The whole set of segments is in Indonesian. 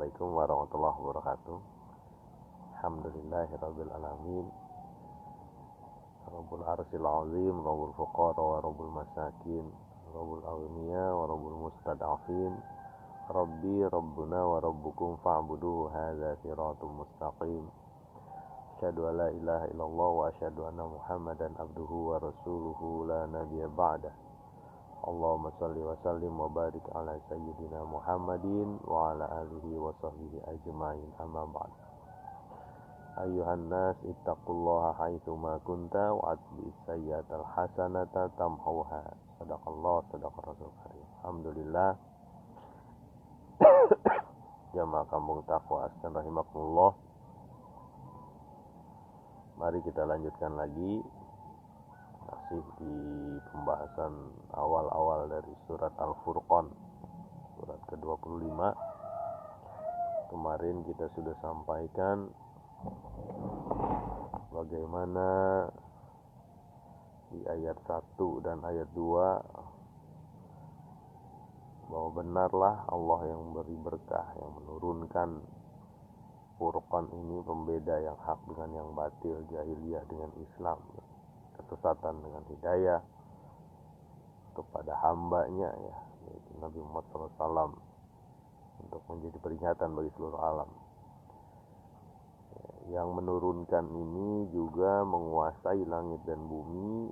Assalamualaikum warahmatullahi wabarakatuh. Alhamdulillahirabbil alamin. Rabbul arsyil azim, rabbul fuqara wa rabbul masakin, rabbul aghniya wa rabbul mustad'afin. Rabbi rabbuna wa rabbukum fa'buduhu hadza siratum mustaqim. Asyhadu an la ilaha illallah wa asyhadu anna Muhammadan abduhu wa rasuluhu la nabiyya ba'dah. Allahumma salli wa sallim wa barik ala sayyidina Muhammadin wa ala alihi wa sahbihi ajma'in, amma ba'd. Ayuhan nas ittaqullaha haitsu ma kunta wa atbi sayyi'atal hasanata tamhuha. Sadaqallah sadaqar rasul karim. Alhamdulillah. Jamaah kampung Taqwa Askan rahimakumullah. Mari kita lanjutkan lagi, masih di pembahasan awal-awal dari surat Al-Furqan, surat ke-25. Kemarin kita sudah sampaikan bagaimana di ayat 1 dan ayat 2 bahwa benarlah Allah yang beri berkah, yang menurunkan Furqan ini, pembeda yang hak dengan yang batil, jahiliyah dengan Islam, kesesatan dengan hidayah kepada hambanya, yaitu Nabi Muhammad SAW, untuk menjadi peringatan bagi seluruh alam. Yang menurunkan ini juga menguasai langit dan bumi,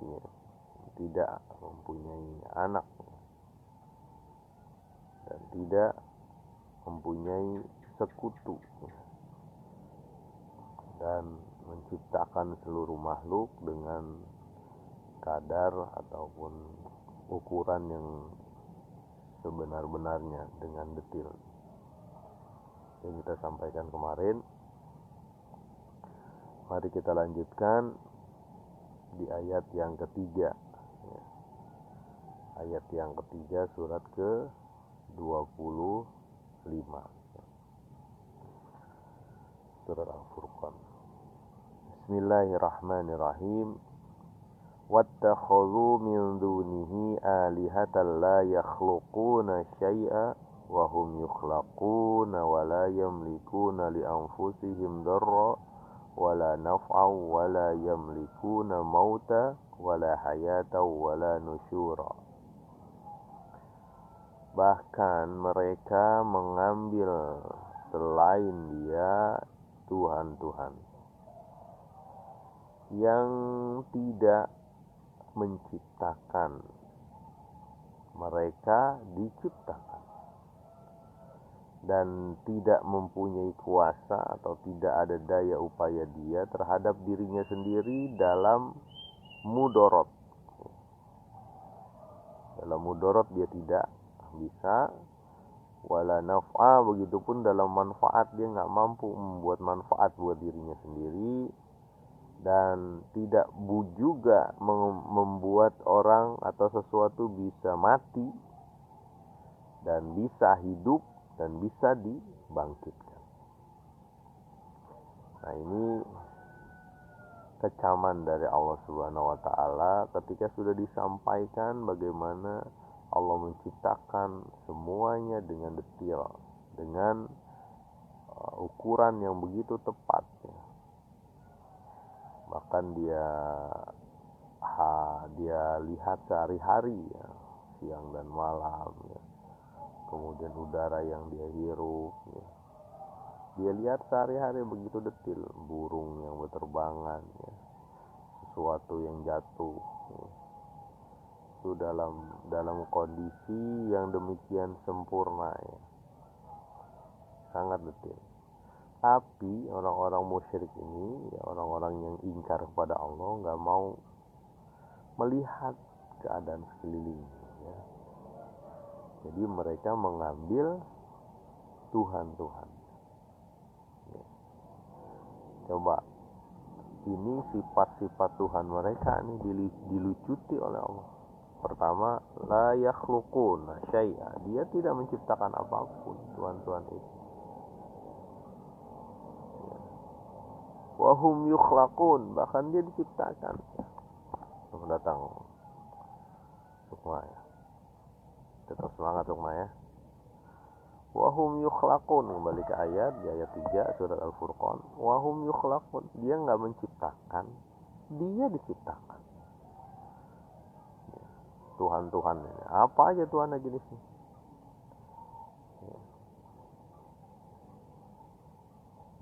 tidak mempunyai anak dan tidak mempunyai sekutu, dan menciptakan seluruh makhluk dengan kadar ataupun ukuran yang sebenar-benarnya dengan detil. Yang kita sampaikan kemarin. Mari kita lanjutkan di ayat yang ketiga. Ayat yang ketiga surat ke-25. Surat Al-Furqan. Bismillahirrahmanirrahim. Wattakhadhu min dunihi alihatan la yakhluquna syai'a wa hum yukhlaquna wa la yamlikuna li anfusihim darra wala naf'a wala yamlikuna mauta wala hayata wala nusyura. Bahkan mereka mengambil selain Dia Tuhan-Tuhan yang tidak menciptakan, mereka diciptakan, dan tidak mempunyai kuasa atau tidak ada daya upaya Dia terhadap dirinya sendiri dalam mudorot. Dalam mudorot Dia tidak bisa, wala naf'a, begitupun dalam manfaat Dia nggak mampu membuat manfaat buat dirinya sendiri, dan tidak juga membuat orang atau sesuatu bisa mati dan bisa hidup dan bisa dibangkitkan. Nah, ini kecaman dari Allah Subhanahu wa taala ketika sudah disampaikan bagaimana Allah menciptakan semuanya dengan detail, dengan ukuran yang begitu tepat. Bahkan dia lihat sehari-hari, siang dan malam, kemudian udara yang dia hirup, dia lihat sehari-hari begitu detil, burung yang berterbangan, sesuatu yang jatuh, itu dalam kondisi yang demikian sempurna, sangat detil. Tapi orang-orang musyrik ini, orang-orang yang ingkar kepada Allah, nggak mau melihat keadaan sekelilingnya. Jadi mereka mengambil Tuhan-Tuhan. Coba, ini sifat-sifat Tuhan mereka ini dilucuti oleh Allah. Pertama, la yakhluquna syai'a, Dia tidak menciptakan apapun, Tuhan-Tuhan itu. Wahum yukhlaqun, bahkan Dia diciptakan. Datang Sukma, ya. Tetap semangat Sukma, ya. Wahum yukhlaqun, kembali ke ayat di ayat 3 surat Al-Furqan. Wahum yukhlaqun, dia nggak menciptakan, dia diciptakan. Tuhan-Tuhan apa aja Tuhan jenisnya.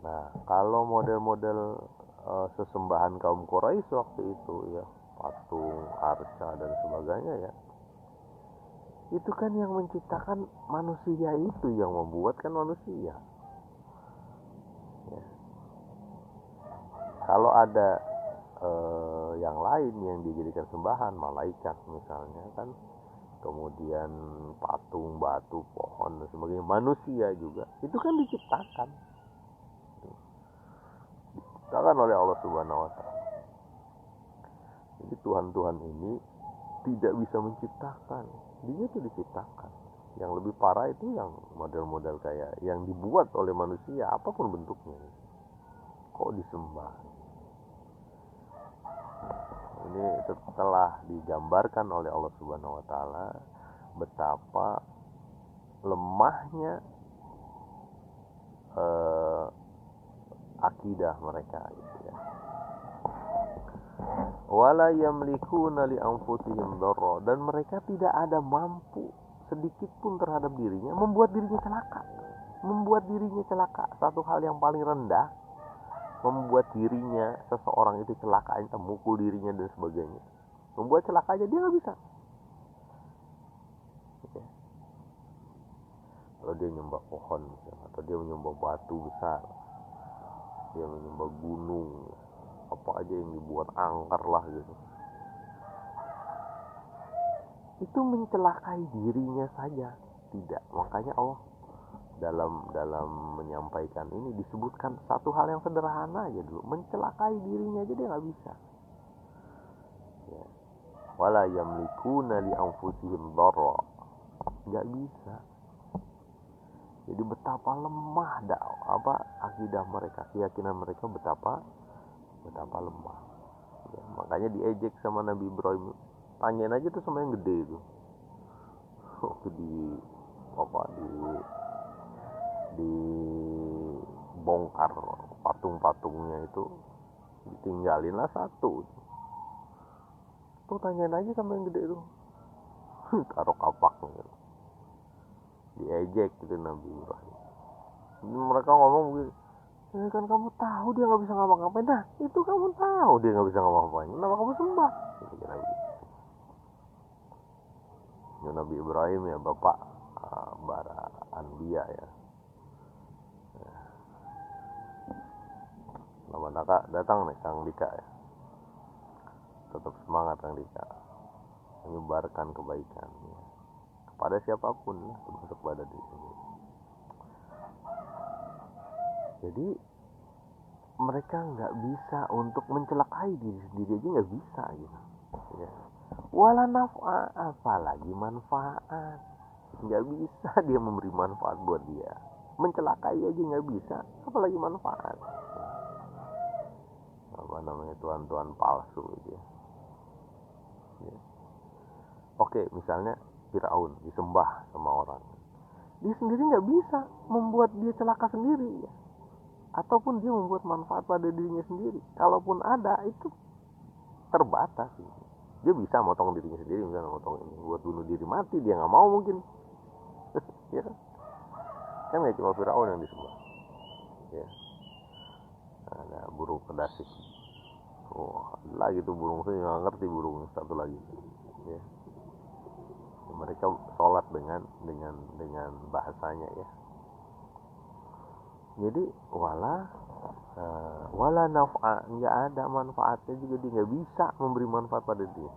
Nah, kalau model-model sesembahan kaum Quraisy waktu itu ya, patung, arca dan sebagainya ya, itu kan yang menciptakan manusia, itu yang membuatkan manusia ya. Kalau ada yang lain yang dijadikan sembahan, malaikat misalnya kan, kemudian patung, batu, pohon dan sebagainya, manusia juga itu kan diciptakan oleh Allah Subhanahu wa taala. Jadi Tuhan-Tuhan ini tidak bisa menciptakan, dia itu diciptakan. Yang lebih parah itu yang model-model kayak yang dibuat oleh manusia, apapun bentuknya, kok disembah. Ini setelah digambarkan oleh Allah Subhanahu wa taala betapa lemahnya akidah mereka gitu ya. Wala yamlikuna li anfusihim dharra, dan mereka tidak ada mampu sedikit pun terhadap dirinya membuat dirinya celaka. Satu hal yang paling rendah, membuat dirinya seseorang itu celaka, memukul dirinya dan sebagainya, membuat celaka aja dia nggak bisa. Oke. Kalau dia menyembah pohon misalnya, atau dia menyembah batu besar, dia menyembah gunung, apa aja yang dibuat angker lah gitu, itu mencelakai dirinya saja tidak. Makanya Allah dalam menyampaikan ini disebutkan satu hal yang sederhana aja dulu, mencelakai dirinya aja dia nggak bisa ya. Wala yamlikuna li anfusihim dharra, nggak bisa. Jadi betapa lemah akidah mereka, keyakinan mereka betapa lemah ya. Makanya diejek sama Nabi Ibrahim. Tanyain aja tuh sama yang gede itu waktu dibongkar patung-patungnya itu, ditinggalin lah satu tuh, tanyain aja sama yang gede itu taruh kapaknya gitu. Diejek gitu Nabi Ibrahim. Mereka ngomong begini, kan kamu tahu dia nggak bisa ngapa-ngapain. Nah itu kamu tahu dia nggak bisa ngapa-ngapain, kenapa kamu sembah gitu, Nabi Ibrahim ya, bapak bara anbiya ya. Lama datang nih Kang Dika ya, tetap semangat Kang Dika menyebarkan kebaikan ya, kepada siapapun ya, termasuk pada diri sendiri. Jadi mereka nggak bisa untuk mencelakai diri sendiri aja, nggak bisa gitu ya. Wala naf'a, apalagi manfaat, nggak bisa dia memberi manfaat buat dia. Mencelakai aja nggak bisa, apalagi manfaat. Apa namanya, tuhan-tuhan palsu gitu ya. Oke, misalnya Firaun disembah sama orang, dia sendiri nggak bisa membuat dia celaka sendiri ya, ataupun dia membuat manfaat pada dirinya sendiri. Kalaupun ada, itu terbatas gitu. Dia bisa motong dirinya sendiri, misalnya motong ini buat bunuh diri mati, dia nggak mau mungkin ya kan nggak cuma Firaun yang disembah ya. Ada burung kedasik, lagi tuh burung, saya nggak ngerti burung satu lagi ya. Mereka sholat dengan bahasanya ya. Jadi wala naf'a, nggak ada manfaatnya juga, dia nggak bisa memberi manfaat pada dia.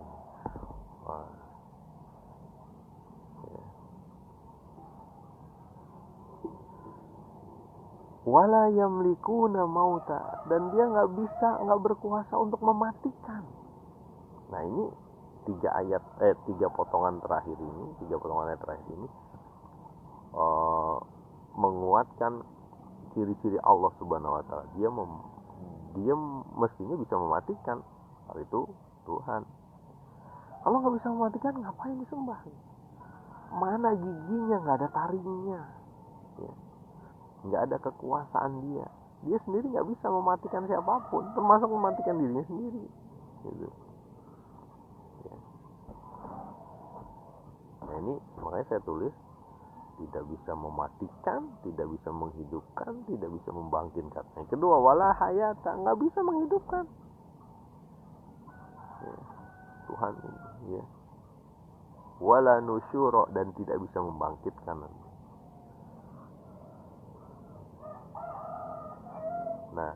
Wala yamlikuna mauta, dan dia nggak berkuasa untuk mematikan. Nah ini tiga potongan ayat terakhir ini menguatkan ciri-ciri Allah Subhanahu wa taala. Dia mestinya bisa mematikan, hal itu Tuhan. Kalau nggak bisa mematikan, ngapain disembah? Mana giginya, nggak ada taringnya nggak ada kekuasaan dia. Dia sendiri nggak bisa mematikan siapapun, termasuk mematikan dirinya sendiri. Gitu. Ya. Nah ini makanya saya tulis tidak bisa mematikan, tidak bisa menghidupkan, tidak bisa membangkitkan. Yang kedua, wala hayata, nggak bisa menghidupkan. Ya. Tuhan ini, ya. Wala nusyura, dan tidak bisa membangkitkan. Nah,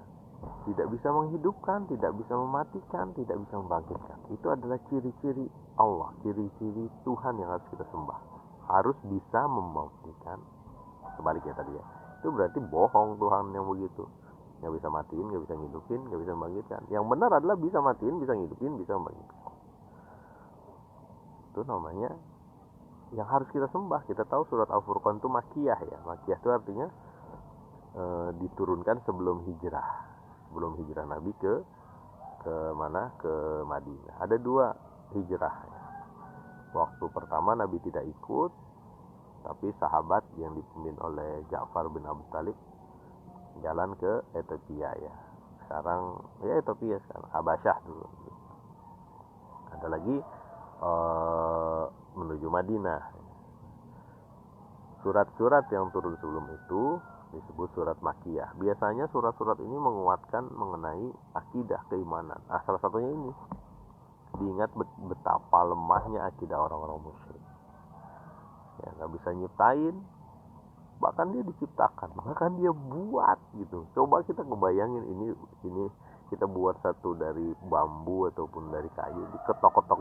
tidak bisa menghidupkan, tidak bisa mematikan, tidak bisa membangkitkan. Itu adalah ciri-ciri Allah, ciri-ciri Tuhan yang harus kita sembah. Harus bisa membangkitkan. Sebaliknya tadi ya, itu berarti bohong Tuhan yang begitu. Nggak bisa matiin, nggak bisa ngidupin, nggak bisa membangkitkan. Yang benar adalah bisa matiin, bisa ngidupin, bisa membangkitkan. Itu namanya yang harus kita sembah. Kita tahu surat Al-Furqan itu makiyah ya. Makiyah itu artinya diturunkan sebelum hijrah Nabi ke mana, ke Madinah. Ada 2 hijrah. Waktu pertama Nabi tidak ikut, tapi sahabat yang dipimpin oleh Ja'far bin Abi Thalib jalan ke Ethiopia ya. Sekarang ya Ethiopia sekarang, Habasyah dulu. Ada lagi menuju Madinah. Surat-surat yang turun sebelum itu disebut surat Makiyah. Biasanya surat-surat ini menguatkan mengenai akidah, keimanan. Salah satunya ini. Diingat betapa lemahnya akidah orang-orang musyrik. Ya, nggak bisa nyiptain, bahkan dia diciptakan, bahkan dia buat gitu. Coba kita ngebayangin ini kita buat satu dari bambu ataupun dari kayu, diketok-ketok.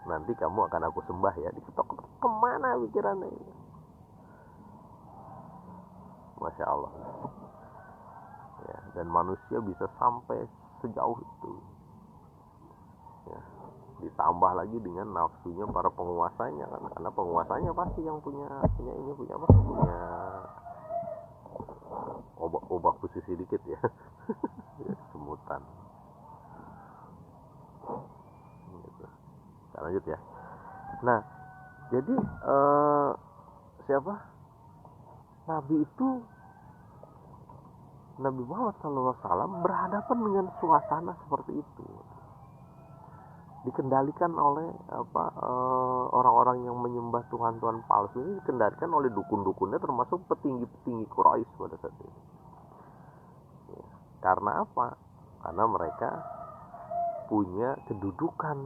Nanti kamu akan aku sembah ya, diketok-ketok. Kemana pikirannya? Masya Allah ya, dan manusia bisa sampai sejauh itu ya. Ditambah lagi dengan nafsunya para penguasanya kan, karena penguasanya pasti yang punya obat khusus sedikit ya. Semutan gitu. Kita lanjut ya. Nah jadi siapa Nabi itu, Nabi Muhammad SAW berhadapan dengan suasana seperti itu, dikendalikan oleh orang-orang yang menyembah Tuhan-Tuhan palsu ini, dikendalikan oleh dukun-dukunnya, termasuk petinggi-petinggi Quraisy pada saat itu. Ya. Karena apa? Karena mereka punya kedudukan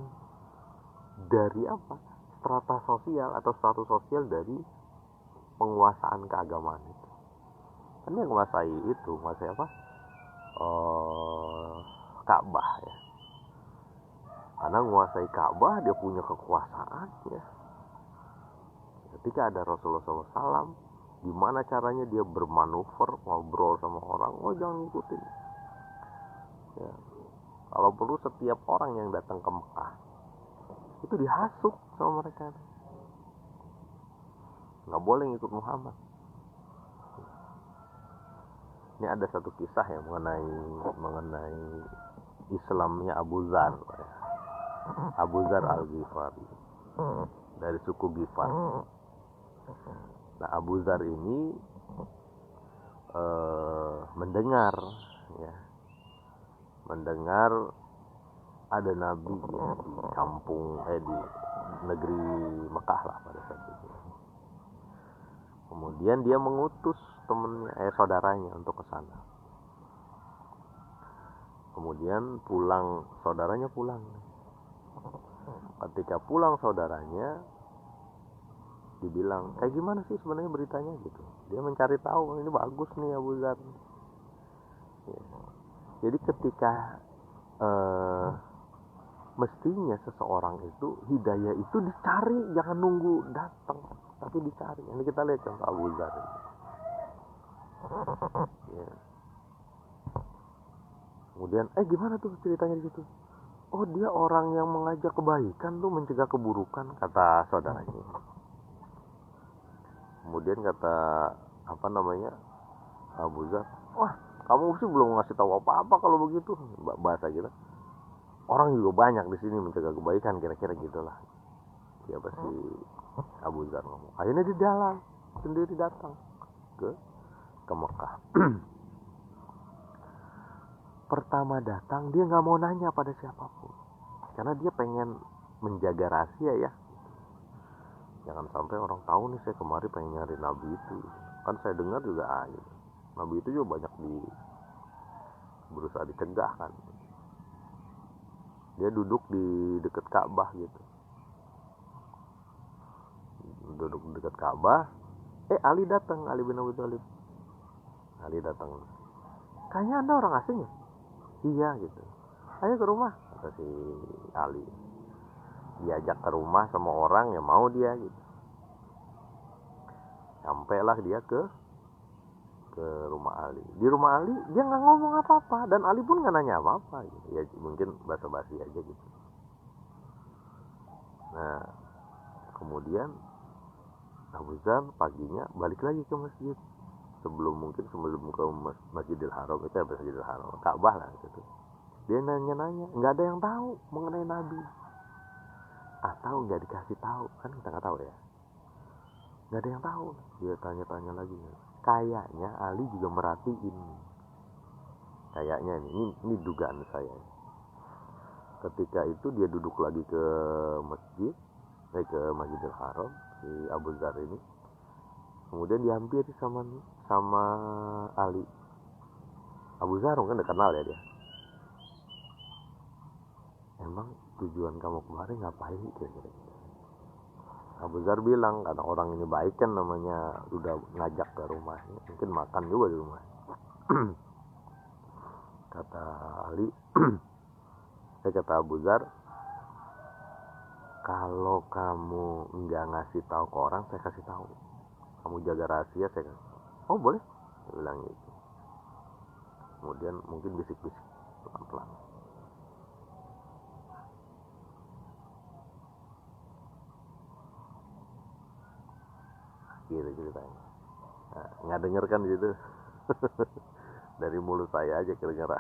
dari apa? Strata sosial atau status sosial dari penguasaan keagamaan itu. Kan yang menguasai apa? Ka'bah ya. Karena menguasai Ka'bah dia punya kekuasaan ya. Ketika ada Rasulullah SAW, gimana caranya dia bermanuver, ngobrol sama orang, jangan ngikutin. Ya. Kalau perlu setiap orang yang datang ke Mekah itu dihasut sama mereka. Nggak boleh ngikut Muhammad. Ini ada satu kisah ya mengenai Islamnya Abu Dzar. Abu Dzar Al-Ghifari dari suku Ghifar. Nah Abu Dzar ini mendengar ada Nabi ya, di kampung di negeri Mekah lah pada saat itu. Kemudian dia mengutus saudaranya untuk ke sana. Kemudian saudaranya pulang. Ketika pulang saudaranya dibilang, kayak gimana sih sebenarnya beritanya gitu. Dia mencari tahu, ini bagus nih Abu Dzar. Ya. Jadi ketika mestinya seseorang itu hidayah itu dicari, jangan nunggu datang, tapi dicari. Ini kita lihat contoh Abu Dzar. Ya. Kemudian gimana tuh ceritanya di situ? Oh dia orang yang mengajak kebaikan tuh, mencegah keburukan, kata saudaranya. Kemudian kata Abu Dzar, wah kamu sih belum ngasih tahu apa-apa kalau begitu, bahasa kita. Orang juga banyak di sini mencegah kebaikan, kira-kira gitulah. Siapa sih Abu Dzar ngomong. Akhirnya dia jalan sendiri datang ke ke Mekah. Pertama datang dia nggak mau nanya pada siapapun, karena dia pengen menjaga rahasia ya. Jangan sampai orang tahu nih saya kemarin pengen nyari Nabi itu. Kan saya dengar juga gitu. Nabi itu juga banyak berusaha dicegah kan. Dia duduk di dekat Ka'bah gitu. Duduk di dekat Ka'bah. Ali datang, Ali bin Abi Thalib. Ali datang. Kayaknya Anda orang asing ya? Iya gitu. Ayo ke rumah, kata si Ali. Diajak ke rumah sama orang yang mau dia gitu. Sampailah dia ke rumah Ali. Di rumah Ali dia nggak ngomong apa-apa dan Ali pun nggak nanya apa-apa gitu. Ya mungkin basa-basi aja gitu. Nah, kemudian Abu Dzar paginya balik lagi ke masjid. Sebelum ke Masjidil Haram, itu Masjidil Haram, Ka'bah lah gitu. Dia nanya-nanya, nggak ada yang tahu mengenai Nabi. Atau nggak dikasih tahu, kan kita nggak tahu ya. Nggak ada yang tahu. Dia tanya-tanya lagi. Kayaknya Ali juga merhatiin. Kayaknya ini dugaan saya. Ketika itu dia duduk lagi ke masjid, ke Masjidil Haram, si Abu Dzar ini. Kemudian dihampiri sama Ali. Abu Dzar kan udah kenal ya dia. Emang tujuan kamu kemarin ngapain kira-kira? Abu Dzar bilang, karena orang ini baik kan, namanya udah ngajak ke rumahnya, mungkin makan juga di rumah. Kata Ali, kata Abu Dzar, kalau kamu nggak ngasih tahu ke orang, saya kasih tahu. Kamu jaga rahasia, saya kasih tahu. Oh boleh, saya bilang gitu. Kemudian mungkin bisik-bisik pelan-pelan. Gitu ceritanya. Nah, nggak denger kan gitu. Dari mulut saya aja kira-kira.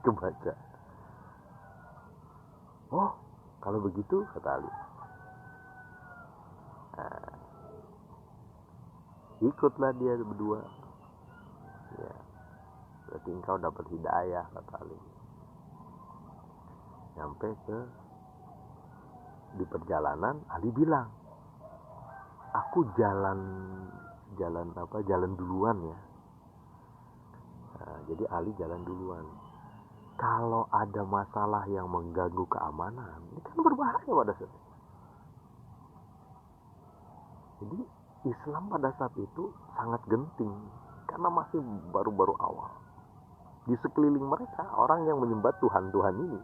Kebaca. Oh, kalau begitu kata Ali. Nah, ikutlah dia berdua. Ya, berarti engkau dapat hidayah kata Ali. Nyampe di perjalanan, Ali bilang, aku jalan duluan ya. Nah, jadi Ali jalan duluan. Kalau ada masalah yang mengganggu keamanan, ini kan berbahaya pada saat itu. Jadi Islam pada saat itu sangat genting karena masih baru-baru awal. Di sekeliling mereka orang yang menyembah Tuhan-Tuhan ini,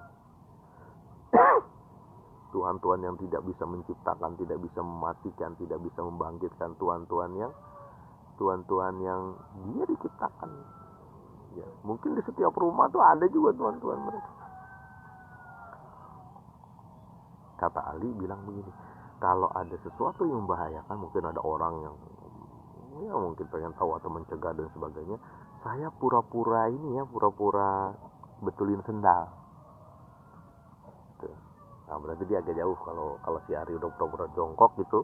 Tuhan-Tuhan yang tidak bisa menciptakan, tidak bisa mematikan, tidak bisa membangkitkan, Tuhan-Tuhan yang dia diciptakan. Ya, mungkin di setiap rumah tuh ada juga Tuhan-Tuhan mereka. Kata Ali bilang begini, kalau ada sesuatu yang membahayakan, mungkin ada orang yang ya mungkin pengen tahu atau mencegah dan sebagainya, saya pura-pura betulin sendal. Tuh. Nah berarti dia agak jauh. Kalau si Ari udah pura-pura jongkok gitu,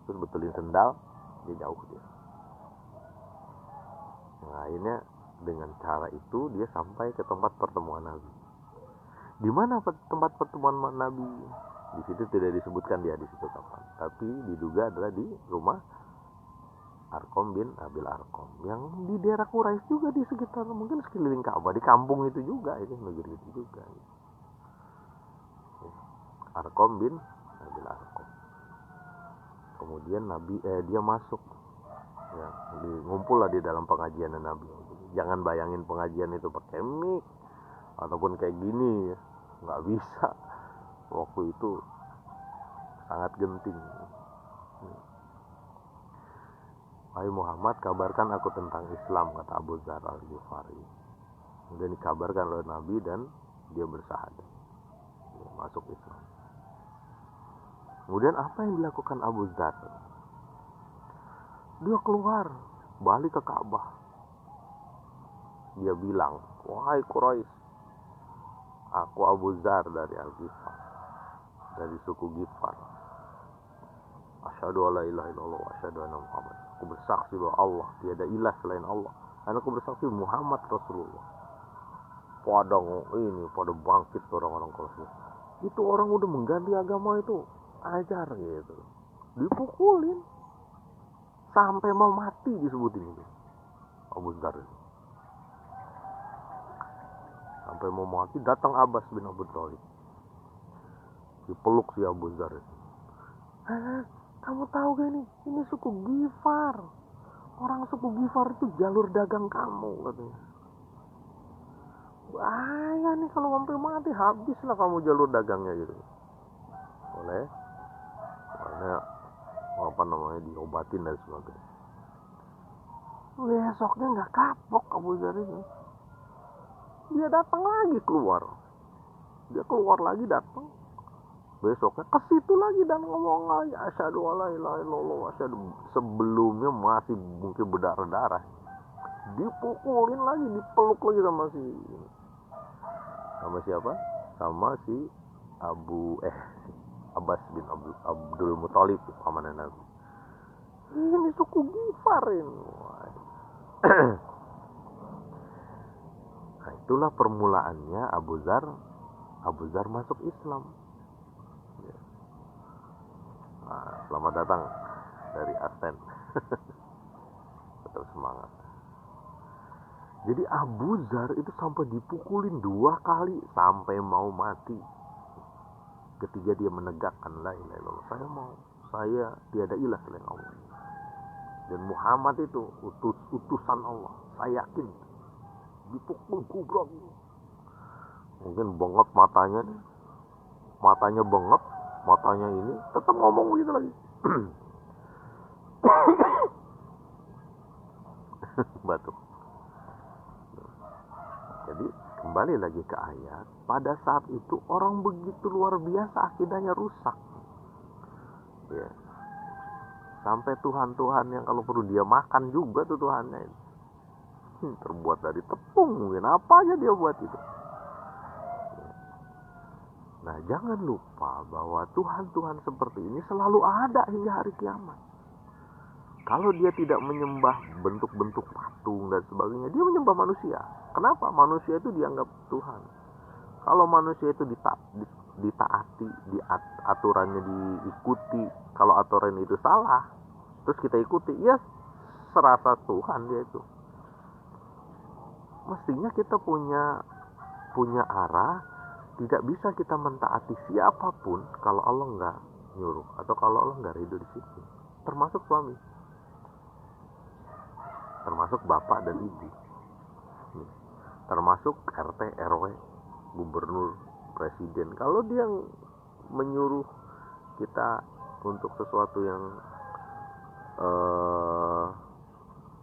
terus betulin sendal, dia jauh dia. Nah akhirnya dengan cara itu dia sampai ke tempat pertemuan Nabi. Di mana tempat pertemuan Nabi? Di situ tidak disebutkan dia di situ kapan, tapi diduga adalah di rumah Arqam bin Abil Arqam yang di daerah Quraisy juga, di sekitar mungkin sekeliling Ka'bah, di kampung itu juga, itu negeri itu juga. Arqam bin Abil Arqam. Kemudian dia masuk, ya, ngumpul lah di dalam pengajian Nabi. Jangan bayangin pengajian itu pakai mic ataupun kayak gini, ya. Nggak bisa. Waktu itu sangat genting. Hai Muhammad, kabarkan aku tentang Islam, kata Abu Dzar Al-Ghifari. Kemudian dikabarkan oleh Nabi dan dia bersyahadat, dia masuk Islam. Kemudian apa yang dilakukan Abu Dzar? Dia keluar, balik ke Ka'bah. Dia bilang, wahai Quraisy, aku Abu Dzar dari Al-Ghifar, dari suku Ghifar. Asyhadu alla ilaha illallah wa asyhadu anna Muhammad. Aku bersaksi bahwa Allah tiada ilah selain Allah, dan aku bersaksi Muhammad Rasulullah. Pada bangkit orang-orang Quraisy. Itu orang udah mengganti agama itu, ajar gitu. Dipukulin sampai mau mati disebutin itu. Abu Dzar. Sampai mau mati datang Abbas bin Abu Thalib. Dipeluk si Abu Dzar. Kamu tahu gak nih? Ini suku Ghifar. Orang suku Ghifar itu jalur dagang kamu katanya. Bahaya nih kalau sampai mati, habislah kamu jalur dagangnya gitu. Oleh karena diobatin dan sebagainya. Besoknya nggak kapok Abu Dzar ini. Dia datang lagi keluar. Dia keluar lagi datang. Besoknya ke situ lagi dan ngomong lagi asyhadu alla ilaha illallah asyhadu. Sebelumnya masih mungkin berdarah-darah. Dipukulin lagi, dipeluk lagi sama siapa? Sama si Abbas bin Abdul Muthalib, pamannya Nabi. Ini suku Ghifar ini. Nah, itulah permulaannya Abu Dzar masuk Islam. Nah, selamat datang dari Asten. Tetap semangat. Jadi Abu Dzar itu sampai dipukulin 2 kali sampai mau mati. Ketiga dia menegakkan la ilaha illallah. Saya tiada ilah selain Allah. Dan Muhammad itu utusan Allah. Saya yakin. Dipukul gubrak. Mungkin bengap matanya nih. Matanya bengap, matanya ini tetap ngomong begitu lagi. Batuk. Jadi kembali lagi ke ayat, pada saat itu orang begitu luar biasa akidahnya rusak. Ya. Sampai Tuhan-Tuhan yang kalau perlu dia makan juga tuh Tuhannya itu. Terbuat dari tepung mungkin, apa aja dia buat itu. Nah, jangan lupa bahwa Tuhan-Tuhan seperti ini selalu ada hingga hari kiamat. Kalau dia tidak menyembah bentuk-bentuk patung dan sebagainya, dia menyembah manusia. Kenapa? Manusia itu dianggap Tuhan. Kalau manusia itu ditaati, aturannya diikuti, kalau aturan itu salah, terus kita ikuti, ya serasa Tuhan dia itu. Mestinya kita punya arah, tidak bisa kita mentaati siapapun kalau Allah nggak nyuruh atau kalau Allah nggak ridho di situ. Termasuk suami, termasuk bapak dan ibu, termasuk RT, RW, gubernur, presiden. Kalau dia menyuruh kita untuk sesuatu yang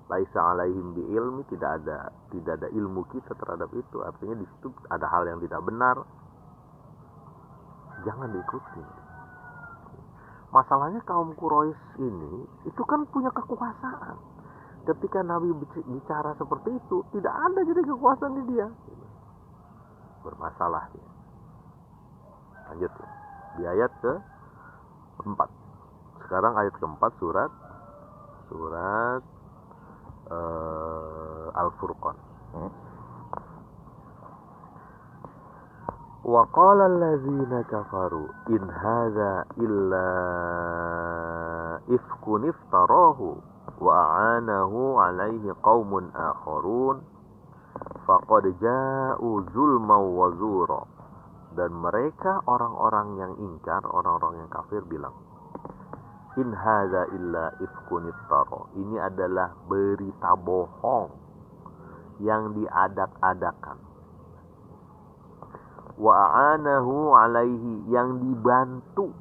laisa alaihim bi ilmi, tidak ada ilmu kita terhadap itu, artinya di situ ada hal yang tidak benar, jangan diikuti. Masalahnya kaum Quraisy ini itu kan punya kekuasaan. Ketika Nabi bicara seperti itu, tidak ada jadi kekuasaan di dia. Bermasalah dia. Lanjut ya. Di ayat ke-4. Sekarang ayat ke-4 surat Al-Furqan. Wa qala allazina kafaru in hadza illa ifkun iftarahu wa a'anahu alaihi qaumun akharun faqad ja'u zulman wa zura. Dan mereka orang-orang yang ingkar, orang-orang yang kafir bilang, in hadza illa ifkun iftara. Ini adalah berita bohong yang diadak-adakan. Wa a'anahu alaihi, yang dibantu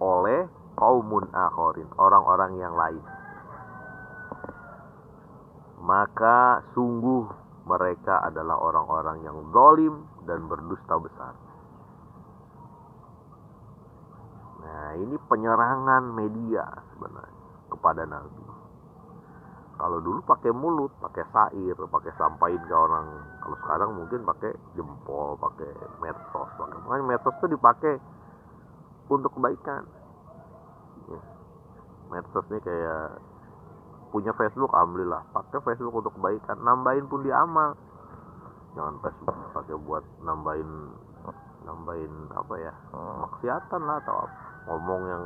oleh qaumun akharin, orang-orang yang lain. Maka sungguh mereka adalah orang-orang yang zalim dan berdusta besar. Nah, ini penyerangan media sebenarnya kepada Nabi. Kalau dulu pakai mulut, pakai sair, pakai sampaikan ke orang. Kalau sekarang mungkin pakai jempol, pakai medsos. Makanya medsos itu dipakai untuk kebaikan. Ya. Medsos ini kayak punya Facebook, alhamdulillah, pakai Facebook untuk kebaikan, nambahin pun di amal. Jangan Facebook pakai buat nambahin apa ya, maksiatan lah atau apa. Ngomong yang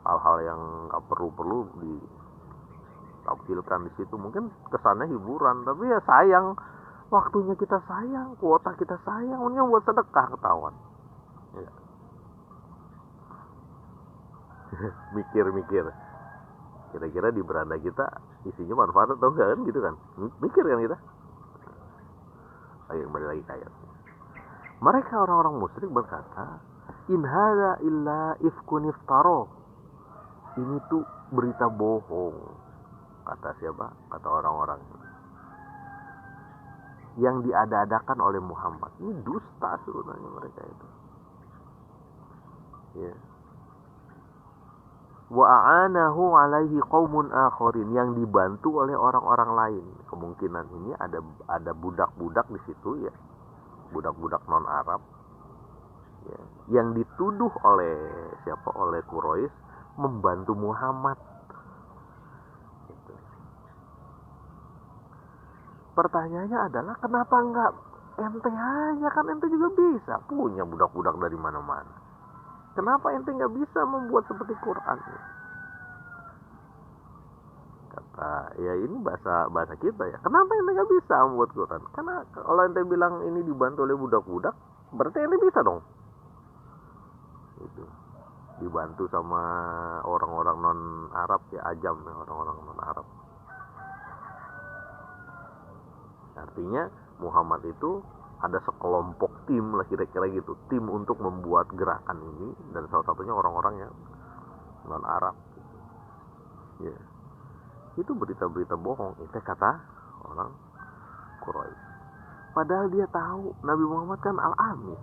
hal-hal yang nggak perlu ditampilkan di situ. Mungkin kesannya hiburan, tapi ya sayang, waktunya kita sayang, kuota kita sayang, mending buat sedekah ketahuan. Ya. Mikir-mikir, kira-kira di beranda kita isinya manfaat atau enggak kan, gitu kan? Mikir kan kita. Ayo kembali lagi ke ayat. Mereka orang-orang musyrik berkata, in hadza illa ifkun iftaro. Ini tuh berita bohong. Kata siapa? Kata orang-orang yang diada-adakan oleh Muhammad. Ini dusta sebenarnya mereka itu. Ya. Wa a'anahu alaihi qaumun akharin, yang dibantu oleh orang-orang lain. Kemungkinan ini ada budak-budak di situ ya. Budak-budak non Arab ya, yang dituduh oleh siapa? Oleh Quraisy membantu Muhammad. Gitu. Pertanyaannya adalah kenapa enggak ente aja, kan ente juga bisa punya budak-budak dari mana-mana. Kenapa ente enggak bisa membuat seperti Quran? Kata ya, ini bahasa kita ya. Kenapa ente enggak bisa membuat Quran? Karena kalau ente bilang ini dibantu oleh budak-budak, berarti ente bisa dong. Itu dibantu sama orang-orang non Arab ya, ajam ya, orang-orang non Arab. Artinya Muhammad itu ada sekelompok tim lah kira-kira gitu, tim untuk membuat gerakan ini, dan salah satunya orang-orang yang non Arab. Ya, itu berita-berita bohong. Itu kata orang Quraisy. Padahal dia tahu Nabi Muhammad kan al-amin.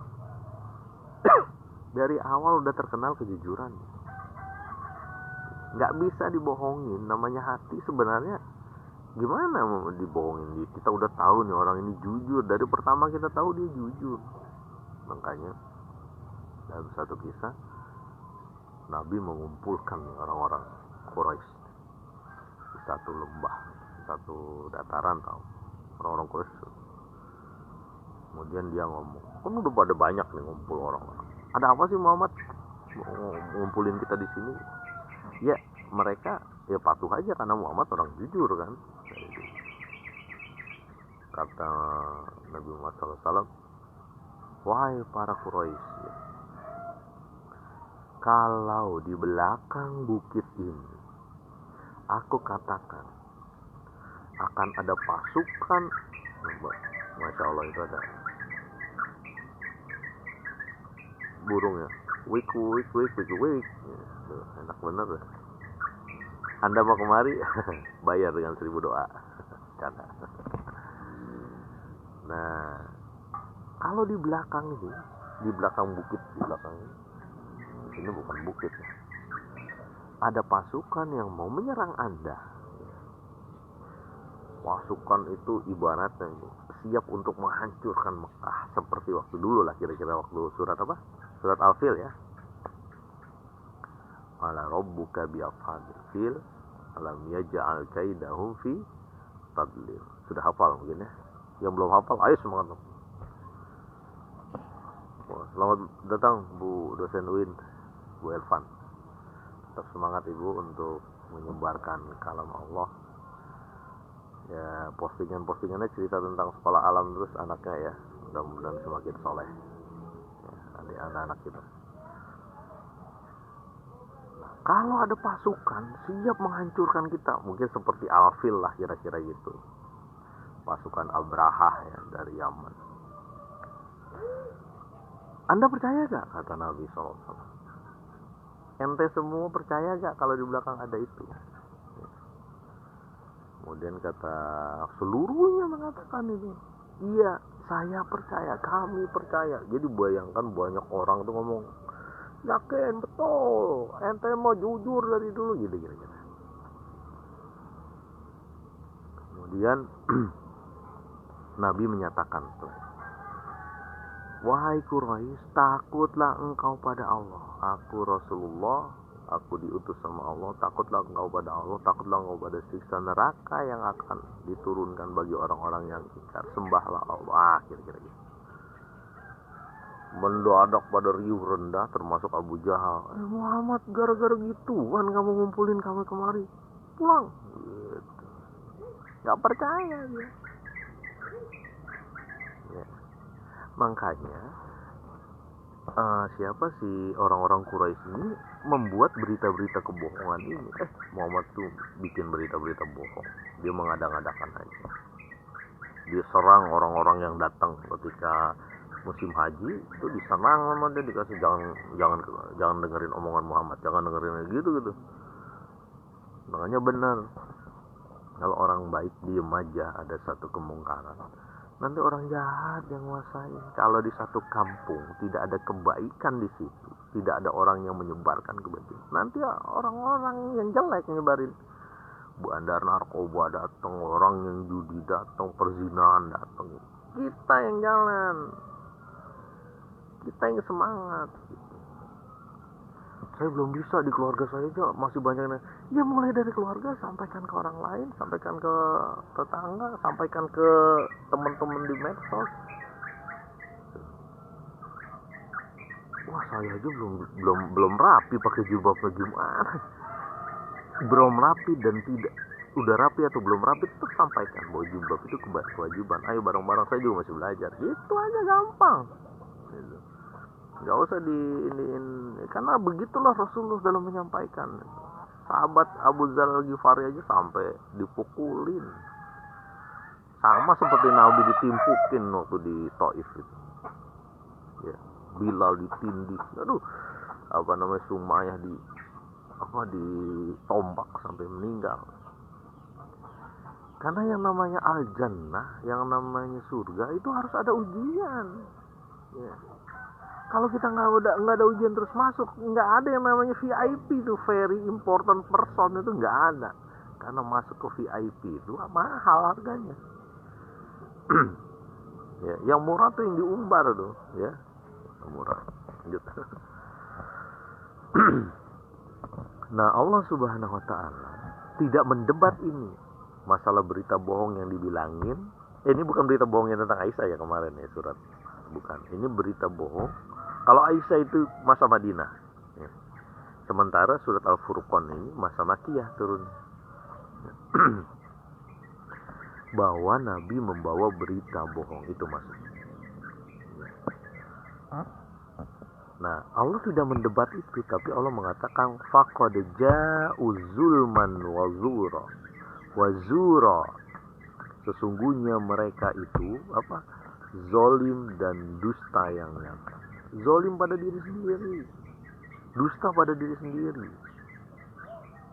Dari awal udah terkenal kejujuran. Nggak bisa dibohongin. Namanya hati sebenarnya gimana mau dibohongin? Kita udah tahu nih orang ini jujur. Dari pertama kita tahu dia jujur. Makanya dalam satu kisah Nabi mengumpulkan orang-orang Quraisy di satu lembah, satu dataran, tahu orang-orang Quraisy. Kemudian dia ngomong, kan udah pada banyak nih ngumpul orang-orang. Ada apa sih Muhammad ngumpulin kita di sini? Ya mereka ya patuh aja karena Muhammad orang jujur kan. Kata Nabi Muhammad SAW, wahai para Quraisy, kalau di belakang bukit ini aku katakan akan ada pasukan, Masya Allah itu ada burung ya, wik wik wik wik wik ya, enak bener ya. Anda mau kemari bayar dengan 1000 doa. Canda. Nah, kalau di belakang ini, di belakang bukit, di belakang ini bukan bukit ya, ada pasukan yang mau menyerang Anda. Pasukan itu ibaratnya siap untuk menghancurkan Mekah, seperti waktu dulu lah, kira-kira waktu surat apa? Surat Al-Fil ya. Ala rabbuka bi ashabil fil alam yaj'al kaidahum fi tadlil. Sudah hafal mungkin ya. Yang belum hafal, ayo semangat. Selamat datang Bu dosen UIN, Bu Elvan. Tetap semangat Ibu untuk menyebarkan kalam Allah. Ya, postingannya cerita tentang sekolah alam terus anaknya ya. Mudah-mudahan semakin soleh ya, anak-anak kita. Nah, kalau ada pasukan siap menghancurkan kita, mungkin seperti Al-Fil lah kira-kira gitu, pasukan Abrahah ya dari Yaman. Anda percaya gak? Kata Nabi SAW. Ente semua percaya gak kalau di belakang ada itu? Kemudian kata seluruhnya mengatakan itu. Iya, saya percaya, kami percaya. Jadi bayangkan banyak orang tuh ngomong, yakin betul, ente mau jujur dari dulu, gitu kira-kira. Kemudian Nabi menyatakan, wahai Quraisy, takutlah engkau pada Allah. Aku Rasulullah Aku diutus sama Allah, takutlah engkau pada Allah, takutlah engkau pada siksa neraka yang akan diturunkan bagi orang-orang yang ingkar. Sembahlah Allah, kira-kira gitu. Mendadak pada riuh rendah, termasuk Abu Jahal. Muhammad, gara-gara gituan kamu ngumpulin kami kemari, pulang gitu. Gak percaya dia ya. Makanya siapa sih orang-orang Quraisy ini membuat berita-berita kebohongan ini. Muhammad tuh bikin berita-berita bohong, dia mengada-ngadakan aja. Dia serang orang-orang yang datang ketika musim haji, itu diserang sama dia, dikasih jangan dengerin omongan Muhammad, jangan dengerin gitu. Makanya benar, kalau orang baik diem aja, ada satu kemungkaran, nanti orang jahat yang menguasai. Kalau di satu kampung tidak ada kebaikan di situ, tidak ada orang yang menyebarkan kebaikan, nanti orang-orang yang jelek nyebarin. Bandar narkoba datang, orang yang judi datang, perzinahan datang. Kita yang jalan, kita yang semangat. Saya belum bisa, di keluarga saya aja masih banyak. Ya mulai dari keluarga, sampaikan ke orang lain, sampaikan ke tetangga, sampaikan ke teman-teman di medsos. Wah, saya aja belum rapi pakai jilbabnya gimana? Belum rapi dan tidak, udah rapi atau belum rapi, tetap sampaikan bahwa jilbab itu kewajiban. Ayo bareng-bareng, saya juga masih belajar. Gitu aja, gampang. Gitu. Gak usah diiniin, karena begitulah Rasulullah dalam menyampaikan. Sahabat Abu Dzar Al-Ghifari aja sampai dipukulin, sama seperti Nabi ditimpukin waktu di Taif itu ya. Bilal ditindih, Sumayyah ditombak sampai meninggal. Karena yang namanya al-jannah, yang namanya surga itu harus ada ujian ya. Kalau kita nggak ada ujian terus masuk, nggak ada yang namanya VIP itu, very important person, itu nggak ada. Karena masuk ke VIP itu mahal harganya. Ya, yang murah tuh yang diumbar tuh, ya, yang murah. Lanjut. Nah, Allah Subhanahu Wa Taala tidak mendebat ini, masalah berita bohong yang dibilangin. Ini bukan berita bohong yang tentang Aisyah ya kemarin ya, surat. Bukan, ini berita bohong. Kalau Aisyah itu masa Madinah ya. Sementara surat Al-Furqan ini masa Makkiyah turun. Bahwa Nabi membawa berita bohong, itu maksudnya. Nah, Allah tidak mendebat itu, tapi Allah mengatakan faqad ja'u zulman wa zura. Sesungguhnya mereka itu zolim dan dusta yang nyata. Zolim pada diri sendiri, dusta pada diri sendiri.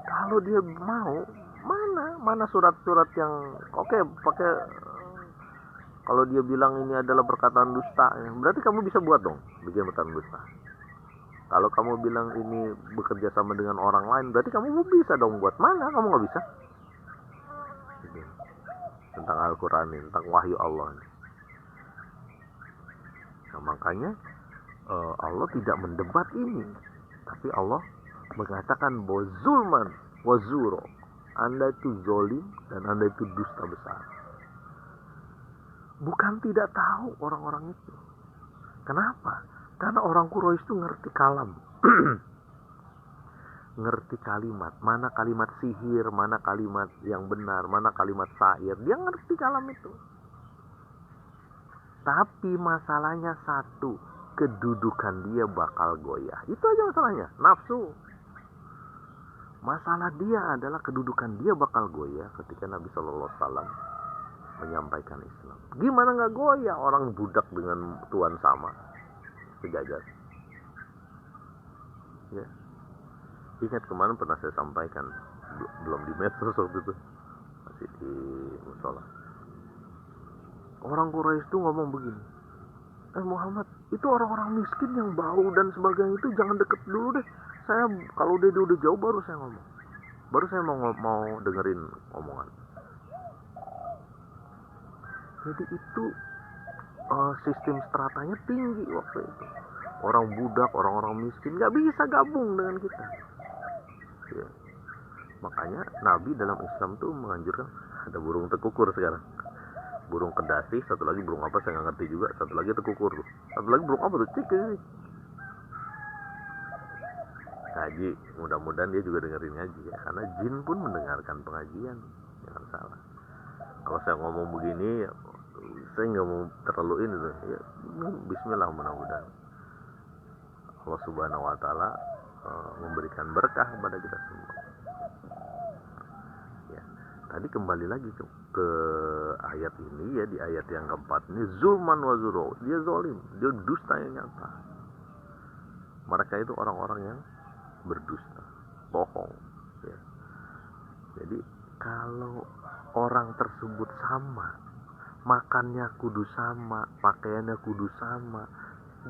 Kalau dia mau, mana surat-surat yang pakai. Kalau dia bilang ini adalah perkataan dusta, berarti kamu bisa buat dong bikin perkataan dusta. Kalau kamu bilang ini bekerja sama dengan orang lain, berarti kamu bisa dong buat. Mana kamu nggak bisa? Tentang Al-Quran ini, tentang wahyu Allah ini. Nah, makanya Allah tidak mendebat ini, tapi Allah mengatakan bahwa zulman wa zuro, Anda itu zolim dan Anda itu dusta besar. Bukan tidak tahu orang-orang itu. Kenapa? Karena orang Quraisy itu ngerti kalam. Ngerti kalimat, mana kalimat sihir, mana kalimat yang benar, mana kalimat syair. Dia ngerti kalam itu. Tapi masalahnya satu, kedudukan dia bakal goyah. Itu aja masalahnya, nafsu. Masalah dia adalah kedudukan dia bakal goyah ketika Nabi Shallallahu Alaihi Wasallam menyampaikan Islam. Gimana nggak goyah orang budak dengan tuan sama, sejajar. Ya. Ingat kemarin pernah saya sampaikan, belum di medsos waktu itu, masih di musola. Orang Quraisy itu ngomong begini, Muhammad, itu orang-orang miskin yang bau dan sebagainya itu jangan deket dulu deh. Saya kalau dia udah jauh baru saya ngomong. Baru saya mau dengerin omongan. Jadi itu sistem stratanya tinggi waktu itu. Orang budak, orang-orang miskin nggak bisa gabung dengan kita. ya. Makanya Nabi dalam Islam tuh menganjurkan, ada burung tekukur sekarang, burung kedasi, satu lagi burung apa saya nggak ngerti juga, satu lagi tekukur tuh, satu lagi burung apa tuh, cik ini ngaji, mudah-mudahan dia juga dengerin ngaji ya, karena jin pun mendengarkan pengajian, jangan salah. Kalau saya ngomong begini ya, saya nggak mau terlalu ini tuh ya, bismillah, mudah-mudahan Allah subhanahu wa ta'ala memberikan berkah kepada kita semua ya. Tadi kembali lagi ke ayat ini ya, di ayat yang keempat ini, zulman wa zuro, dia zalim, dia dusta yang nyata. Mereka itu orang-orang yang berdusta, bohong ya. Jadi kalau orang tersebut sama, makannya kudu sama, pakaiannya kudu sama,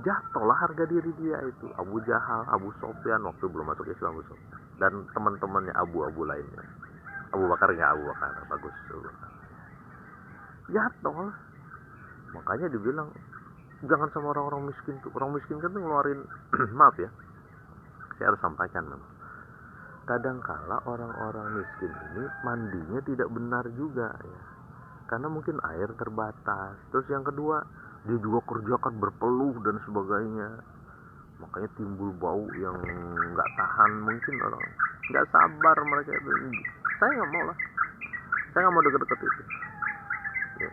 jatuhlah harga diri dia itu. Abu Jahal, Abu Sofyan waktu belum masuk Islam, Abu Sofyan, dan teman-temannya abu-abu lainnya. Abu Bakar nggak, Abu Bakar bagus, jatuh. Makanya dibilang jangan sama orang-orang miskin tuh. Orang miskin kan tuh ngeluarin maaf ya, saya harus sampaikan memang, kadangkala orang-orang miskin ini mandinya tidak benar juga ya, karena mungkin air terbatas. Terus yang kedua, dia juga kerjakan berpeluh dan sebagainya, makanya timbul bau yang nggak tahan. Mungkin orang nggak sabar mereka itu. Saya nggak mau lah, saya nggak mau deket-deket itu ya.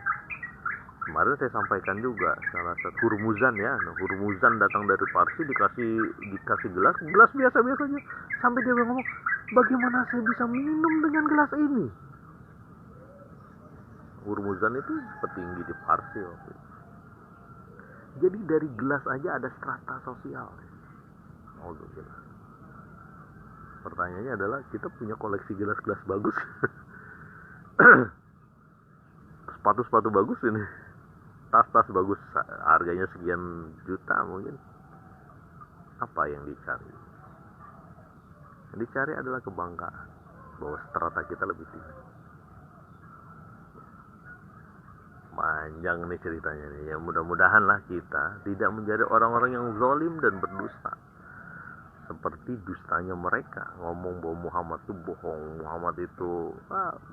Kemarin saya sampaikan juga salah satu Hurmuzan ya, Hurmuzan datang dari Parsi, dikasih gelas biasa-biasa aja, sampai dia ngomong, bagaimana saya bisa minum dengan gelas ini. Hurmuzan itu petinggi di Parsi waktu itu. Jadi dari gelas aja ada strata sosial. Oh, gelas. Pertanyaannya adalah, kita punya koleksi gelas-gelas bagus, sepatu-sepatu bagus ini, tas-tas bagus, harganya sekian juta mungkin. Apa yang dicari? Yang dicari adalah kebanggaan bahwa strata kita lebih tinggi. Panjang nih ceritanya nih ya, mudah-mudahan lah kita tidak menjadi orang-orang yang zalim dan berdusta seperti dustanya mereka, ngomong bahwa Muhammad itu bohong, Muhammad itu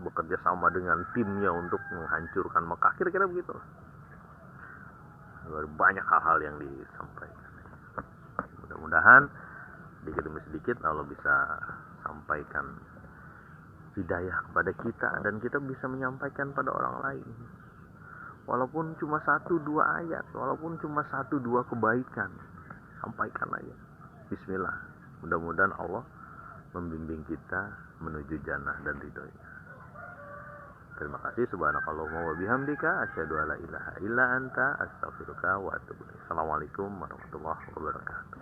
bekerja sama dengan timnya untuk menghancurkan Mekah, kira-kira begitu. Banyak hal-hal yang disampaikan. Mudah-mudahan sedikit demi sedikit Allah bisa sampaikan hidayah kepada kita, dan kita bisa menyampaikan pada orang lain, walaupun cuma 1-2 ayat, walaupun cuma 1-2 kebaikan, sampaikan aja. Bismillah, mudah-mudahan Allah membimbing kita menuju jannah dan ridhonya. Terima kasih. Subhanakallahumma wa bihamdika, asyhadu alla ilaha illa anta, astaghfiruka wa atubu ilaik. Assalamualaikum warahmatullahi wabarakatuh.